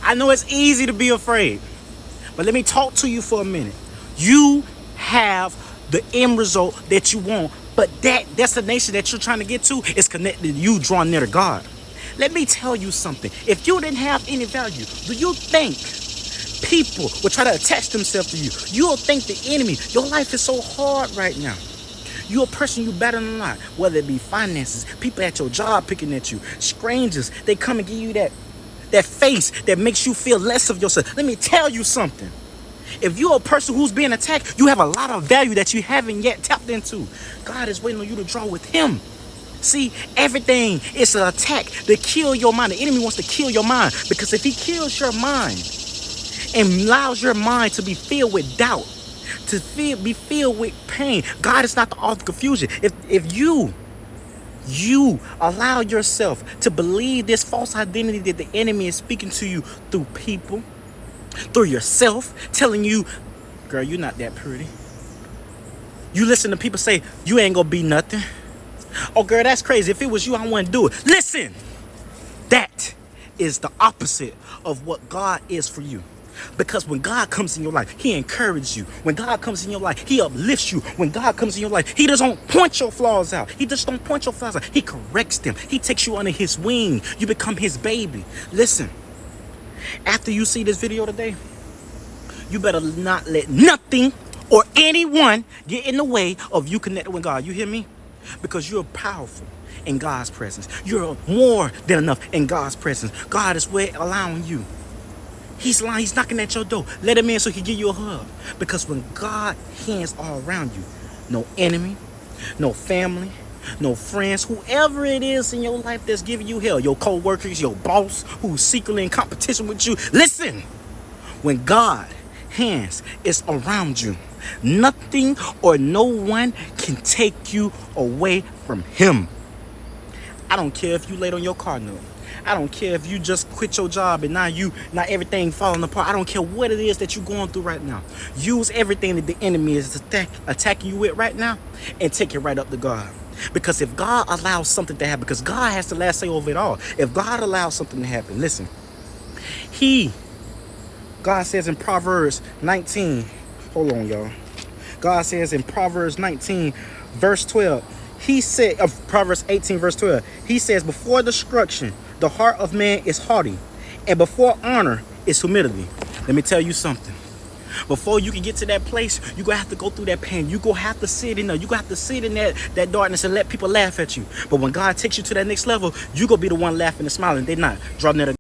I know it's easy to be afraid, but let me talk to you for a minute. You have the end result that you want, but that destination that you're trying to get to is connected to you drawing near to God. Let me tell you something. If you didn't have any value, do you think people would try to attach themselves to you? You'll think the enemy, your life is so hard right now. You're a person you better than not, whether it be finances, people at your job picking at you, strangers, they come and give you that face that makes you feel less of yourself. Let me tell you something. If you're a person who's being attacked, you have a lot of value that you haven't yet tapped into. God is waiting on you to draw with him. See, everything is an attack to kill your mind. The enemy wants to kill your mind, because if he kills your mind and allows your mind to be filled with doubt, to be filled with pain, God is not the author of confusion. If you allow yourself to believe this false identity that the enemy is speaking to you through people, through yourself, telling you, girl, you're not that pretty. You listen to people say, you ain't gonna be nothing. Oh, girl, that's crazy. If it was you, I wouldn't do it. Listen, that is the opposite of what God is for you. Because when God comes in your life, he encourages you. When God comes in your life, he uplifts you. When God comes in your life, he doesn't point your flaws out. He just don't point your flaws out. He corrects them. He takes you under his wing. You become his baby. Listen, after you see this video today, you better not let nothing or anyone get in the way of you connecting with God. You hear me? Because you're powerful in God's presence. You're more than enough in God's presence. God is allowing you. He's knocking at your door. Let him in so he can give you a hug. Because when God's hands are around you, no enemy, no family, no friends, whoever it is in your life that's giving you hell, your co-workers, your boss who's secretly in competition with you, listen, when God's hands is around you, nothing or no one can take you away from him. I don't care if you late on your car note. I don't care if you just quit your job and now everything falling apart. I don't care what it is that you're going through right now. Use everything that the enemy is attacking you with right now and take it right up to God. Because if God allows something to happen, because God has the last say over it all. If God allows something to happen, listen, God says in Proverbs 19, hold on, y'all. God says in Proverbs 19, verse 12, he said, Proverbs 18, verse 12, he says, before destruction, the heart of man is haughty, and before honor is humility. Let me tell you something. Before you can get to that place, you're going to have to go through that pain. You're going to have to sit in there. You're going to have to sit in that darkness and let people laugh at you. But when God takes you to that next level, you're going to be the one laughing and smiling. They're not. Draw near to